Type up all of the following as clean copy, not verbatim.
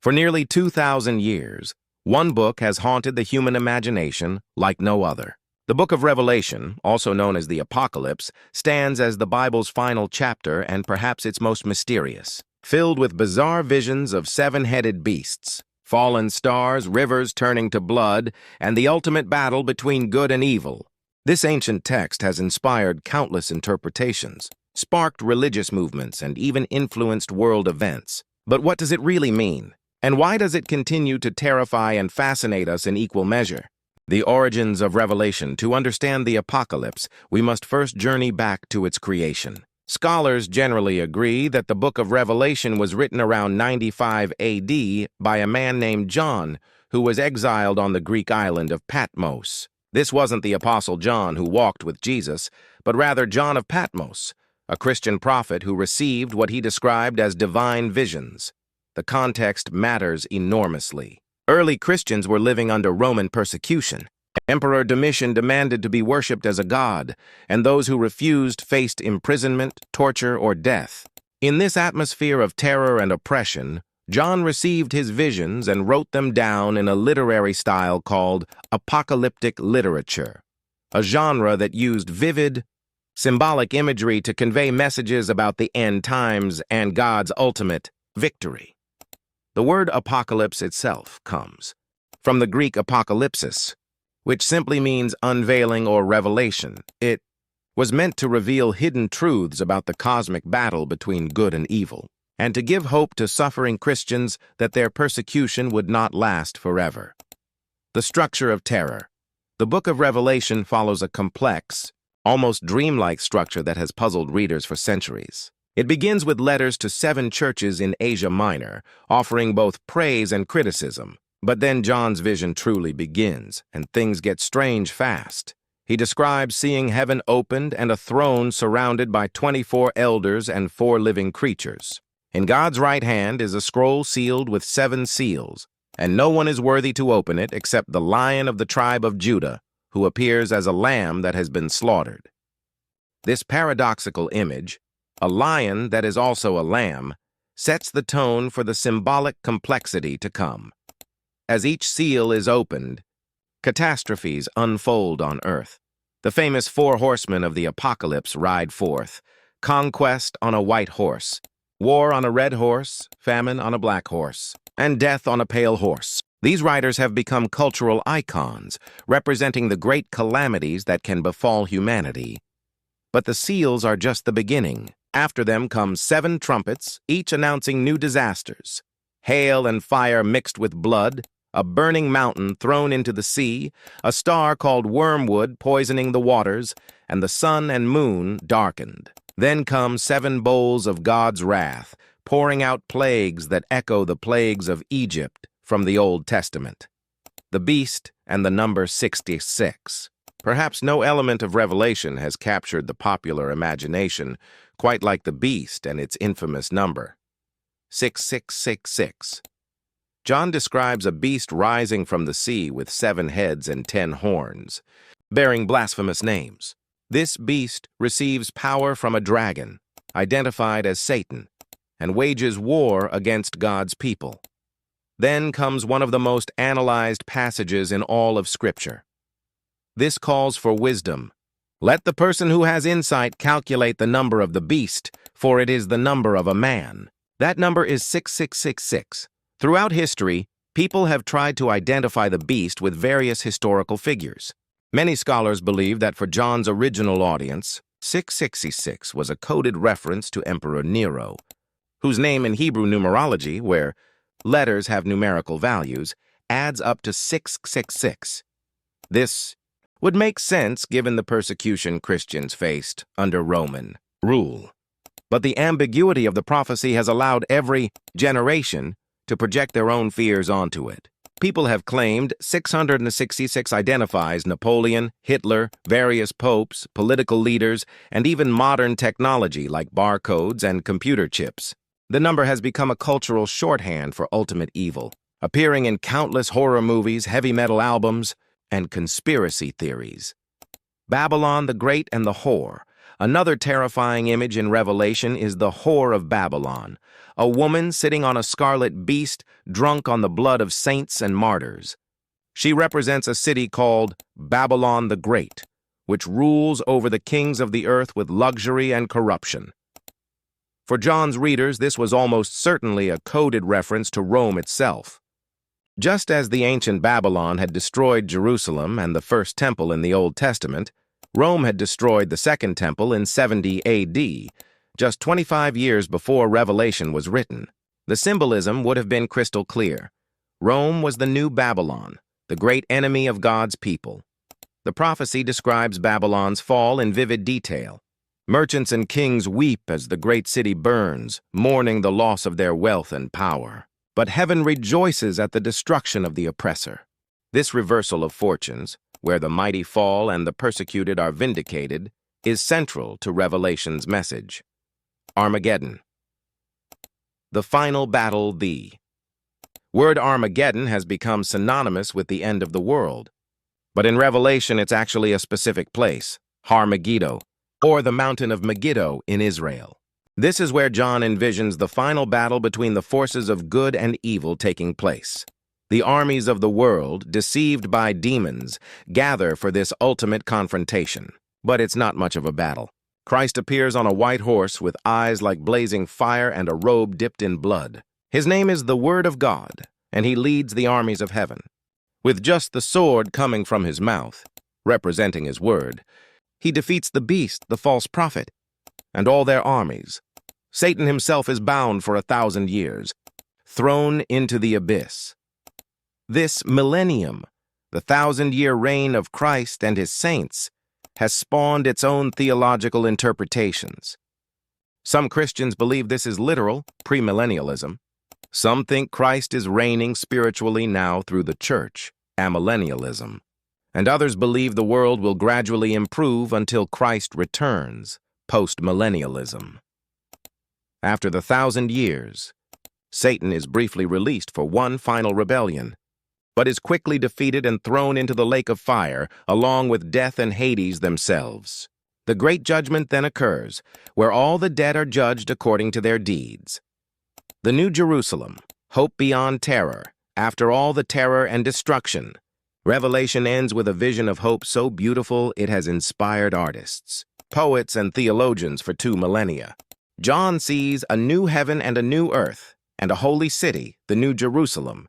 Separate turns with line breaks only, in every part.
For nearly 2,000 years, one book has haunted the human imagination like no other. The Book of Revelation, also known as the Apocalypse, stands as the Bible's final chapter and perhaps its most mysterious, filled with bizarre visions of seven-headed beasts, fallen stars, rivers turning to blood, and the ultimate battle between good and evil. This ancient text has inspired countless interpretations, sparked religious movements, and even influenced world events. But what does it really mean? And why does it continue to terrify and fascinate us in equal measure? The origins of Revelation. To understand the apocalypse, we must first journey back to its creation. Scholars generally agree that the book of Revelation was written around 95 AD by a man named John, who was exiled on the Greek island of Patmos. This wasn't the Apostle John who walked with Jesus, but rather John of Patmos, a Christian prophet who received what he described as divine visions. The context matters enormously. Early Christians were living under Roman persecution. Emperor Domitian demanded to be worshipped as a god, and those who refused faced imprisonment, torture, or death. In this atmosphere of terror and oppression, John received his visions and wrote them down in a literary style called apocalyptic literature, a genre that used vivid, symbolic imagery to convey messages about the end times and God's ultimate victory. The word apocalypse itself comes from the Greek apokalypsis, which simply means unveiling or revelation. It was meant to reveal hidden truths about the cosmic battle between good and evil, and to give hope to suffering Christians that their persecution would not last forever. The structure of terror. The book of Revelation follows a complex, almost dreamlike structure that has puzzled readers for centuries. It begins with letters to 7 churches in Asia Minor, offering both praise and criticism. But then John's vision truly begins, and things get strange fast. He describes seeing heaven opened and a throne surrounded by 24 elders and 4 living creatures. In God's right hand is a scroll sealed with 7 seals, and no one is worthy to open it except the Lion of the tribe of Judah, who appears as a lamb that has been slaughtered. This paradoxical image, a lion that is also a lamb, sets the tone for the symbolic complexity to come. As each seal is opened, catastrophes unfold on earth. The famous 4 horsemen of the apocalypse ride forth: conquest on a white horse, war on a red horse, famine on a black horse, and death on a pale horse. These riders have become cultural icons, representing the great calamities that can befall humanity. But the seals are just the beginning. After them come 7 trumpets, each announcing new disasters: hail and fire mixed with blood, a burning mountain thrown into the sea, a star called wormwood poisoning the waters, and the sun and moon darkened. Then come 7 bowls of God's wrath, pouring out plagues that echo the plagues of Egypt from the Old Testament. The beast and the number 66. Perhaps no element of Revelation has captured the popular imagination quite like the beast and its infamous number, 6666. John describes a beast rising from the sea with 7 heads and 10 horns, bearing blasphemous names. This beast receives power from a dragon, identified as Satan, and wages war against God's people. Then comes one of the most analyzed passages in all of Scripture. This calls for wisdom. Let the person who has insight calculate the number of the beast, for it is the number of a man. That number is 6666. Throughout history, people have tried to identify the beast with various historical figures. Many scholars believe that for John's original audience, 666 was a coded reference to Emperor Nero, whose name in Hebrew numerology, where letters have numerical values, adds up to 666. This would make sense given the persecution Christians faced under Roman rule. But the ambiguity of the prophecy has allowed every generation to project their own fears onto it. People have claimed 666 identifies Napoleon, Hitler, various popes, political leaders, and even modern technology like barcodes and computer chips. The number has become a cultural shorthand for ultimate evil, appearing in countless horror movies, heavy metal albums, and conspiracy theories. Babylon the Great and the Whore, Another terrifying image in Revelation is the whore of Babylon, a woman sitting on a scarlet beast, drunk on the blood of saints and martyrs. She represents a city called Babylon the Great, which rules over the kings of the earth with luxury and corruption. For John's readers, this was almost certainly a coded reference to Rome itself. Just as the ancient Babylon had destroyed Jerusalem and the first temple in the Old Testament, Rome had destroyed the Second Temple in 70 AD, just 25 years before Revelation was written. The symbolism would have been crystal clear. Rome was the new Babylon, the great enemy of God's people. The prophecy describes Babylon's fall in vivid detail. Merchants and kings weep as the great city burns, mourning the loss of their wealth and power. But heaven rejoices at the destruction of the oppressor. This reversal of fortunes, where the mighty fall and the persecuted are vindicated, is central to Revelation's message. Armageddon. The final battle, the word Armageddon has become synonymous with the end of the world. But in Revelation, it's actually a specific place, Har Megiddo, or the mountain of Megiddo in Israel. This is where John envisions the final battle between the forces of good and evil taking place. The armies of the world, deceived by demons, gather for this ultimate confrontation. But it's not much of a battle. Christ appears on a white horse with eyes like blazing fire and a robe dipped in blood. His name is the Word of God, and he leads the armies of heaven. With just the sword coming from his mouth, representing his word, he defeats the beast, the false prophet, and all their armies. Satan himself is bound for 1,000 years, thrown into the abyss. This millennium, the 1,000-year reign of Christ and his saints, has spawned its own theological interpretations. Some Christians believe this is literal, premillennialism. Some think Christ is reigning spiritually now through the church, amillennialism. And others believe the world will gradually improve until Christ returns, postmillennialism. After the 1,000 years, Satan is briefly released for one final rebellion, but is quickly defeated and thrown into the lake of fire, along with death and Hades themselves. The great judgment then occurs, where all the dead are judged according to their deeds. The New Jerusalem, hope beyond terror, after all the terror and destruction. Revelation ends with a vision of hope so beautiful it has inspired artists, poets, and theologians for 2 millennia. John sees a new heaven and a new earth, and a holy city, the New Jerusalem,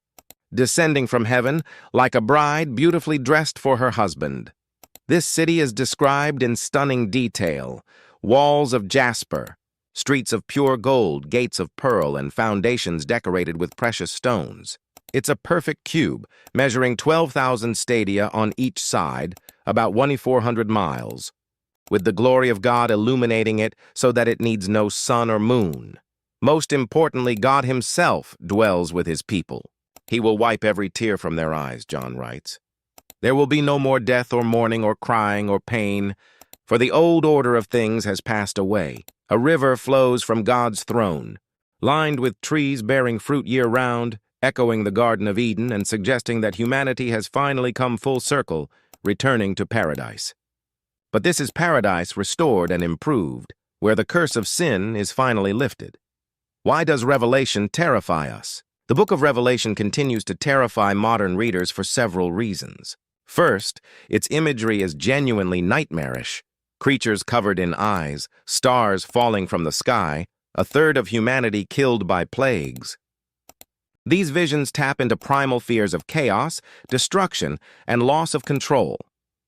descending from heaven like a bride beautifully dressed for her husband. This city is described in stunning detail: walls of jasper, streets of pure gold, gates of pearl, and foundations decorated with precious stones. It's a perfect cube, measuring 12,000 stadia on each side, about 2,400 miles, with the glory of God illuminating it so that it needs no sun or moon. Most importantly, God himself dwells with his people. He will wipe every tear from their eyes, John writes. There will be no more death or mourning or crying or pain, for the old order of things has passed away. A river flows from God's throne, lined with trees bearing fruit year-round, echoing the Garden of Eden and suggesting that humanity has finally come full circle, returning to paradise. But this is paradise restored and improved, where the curse of sin is finally lifted. Why does Revelation terrify us? The book of Revelation continues to terrify modern readers for several reasons. First, its imagery is genuinely nightmarish. Creatures covered in eyes, stars falling from the sky, a third of humanity killed by plagues. These visions tap into primal fears of chaos, destruction, and loss of control.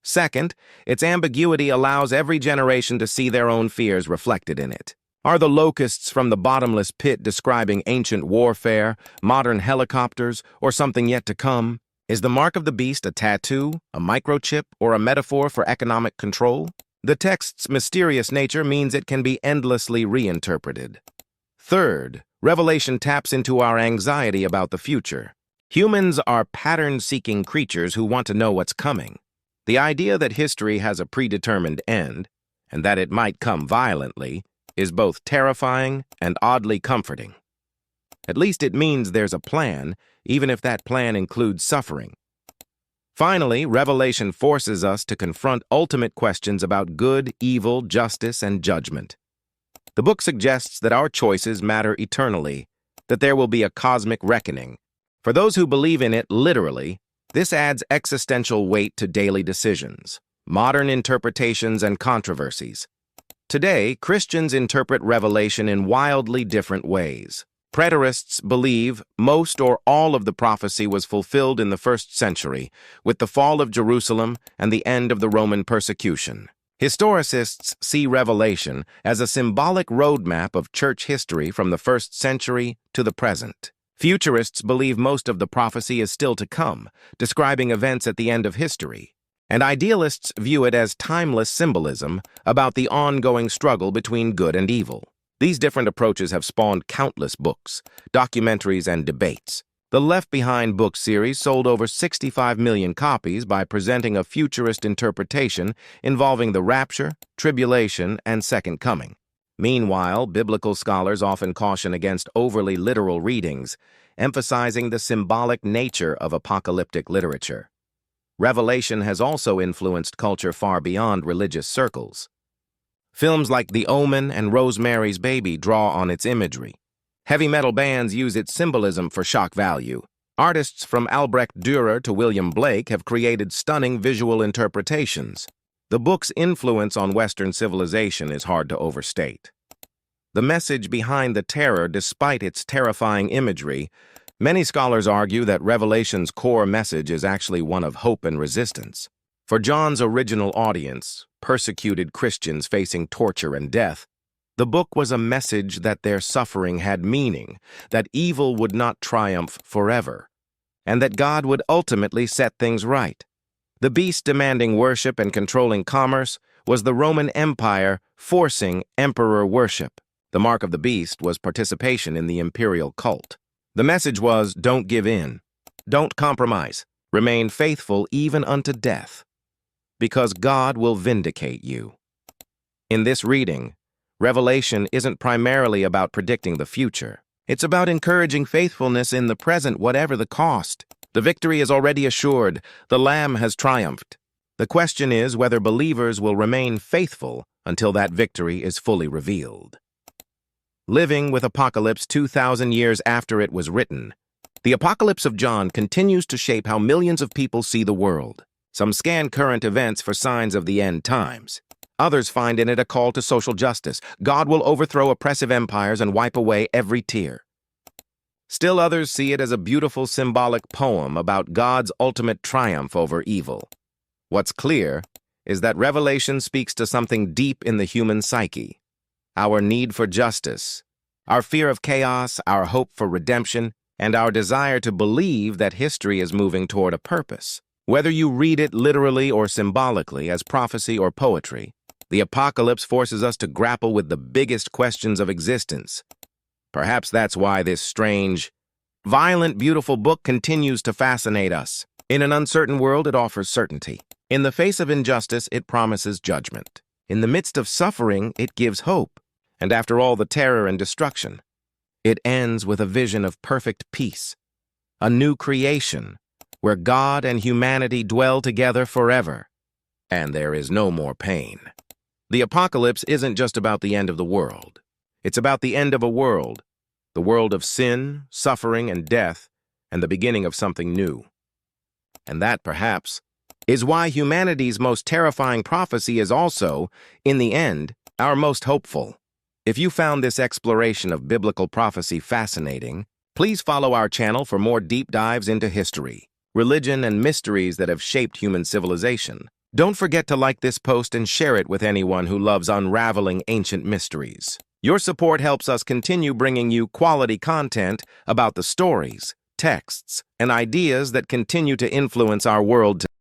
Second, its ambiguity allows every generation to see their own fears reflected in it. Are the locusts from the bottomless pit describing ancient warfare, modern helicopters, or something yet to come? Is the mark of the beast a tattoo, a microchip, or a metaphor for economic control? The text's mysterious nature means it can be endlessly reinterpreted. Third, Revelation taps into our anxiety about the future. Humans are pattern-seeking creatures who want to know what's coming. The idea that history has a predetermined end, and that it might come violently, is both terrifying and oddly comforting. At least it means there's a plan, even if that plan includes suffering. Finally, Revelation forces us to confront ultimate questions about good, evil, justice, and judgment. The book suggests that our choices matter eternally, that there will be a cosmic reckoning. For those who believe in it literally, this adds existential weight to daily decisions, modern interpretations, and controversies. Today, Christians interpret Revelation in wildly different ways. Preterists believe most or all of the prophecy was fulfilled in the 1st century, with the fall of Jerusalem and the end of the Roman persecution. Historicists see Revelation as a symbolic roadmap of church history from the 1st century to the present. Futurists believe most of the prophecy is still to come, describing events at the end of history. And idealists view it as timeless symbolism about the ongoing struggle between good and evil. These different approaches have spawned countless books, documentaries, and debates. The Left Behind book series sold over 65 million copies by presenting a futurist interpretation involving the rapture, tribulation, and second coming. Meanwhile, biblical scholars often caution against overly literal readings, emphasizing the symbolic nature of apocalyptic literature. Revelation has also influenced culture far beyond religious circles. Films like The Omen and Rosemary's Baby draw on its imagery. Heavy metal bands use its symbolism for shock value. Artists from Albrecht Dürer to William Blake have created stunning visual interpretations. The book's influence on Western civilization is hard to overstate. The message behind the terror, despite its terrifying imagery, many scholars argue that Revelation's core message is actually one of hope and resistance. For John's original audience, persecuted Christians facing torture and death, the book was a message that their suffering had meaning, that evil would not triumph forever, and that God would ultimately set things right. The beast demanding worship and controlling commerce was the Roman Empire forcing emperor worship. The mark of the beast was participation in the imperial cult. The message was, don't give in, don't compromise, remain faithful even unto death, because God will vindicate you. In this reading, Revelation isn't primarily about predicting the future. It's about encouraging faithfulness in the present, whatever the cost. The victory is already assured. The Lamb has triumphed. The question is whether believers will remain faithful until that victory is fully revealed. Living with Apocalypse 2,000 years after it was written, the Apocalypse of John continues to shape how millions of people see the world. Some scan current events for signs of the end times. Others find in it a call to social justice. God will overthrow oppressive empires and wipe away every tear. Still others see it as a beautiful symbolic poem about God's ultimate triumph over evil. What's clear is that Revelation speaks to something deep in the human psyche. Our need for justice, our fear of chaos, our hope for redemption, and our desire to believe that history is moving toward a purpose. Whether you read it literally or symbolically, as prophecy or poetry, the Apocalypse forces us to grapple with the biggest questions of existence. Perhaps that's why this strange, violent, beautiful book continues to fascinate us. In an uncertain world, it offers certainty. In the face of injustice, it promises judgment. In the midst of suffering, it gives hope. And after all the terror and destruction, it ends with a vision of perfect peace, a new creation, where God and humanity dwell together forever, and there is no more pain. The Apocalypse isn't just about the end of the world. It's about the end of a world, the world of sin, suffering, and death, and the beginning of something new. And that, perhaps, is why humanity's most terrifying prophecy is also, in the end, our most hopeful. If you found this exploration of biblical prophecy fascinating, please follow our channel for more deep dives into history, religion, and mysteries that have shaped human civilization. Don't forget to like this post and share it with anyone who loves unraveling ancient mysteries. Your support helps us continue bringing you quality content about the stories, texts, and ideas that continue to influence our world today.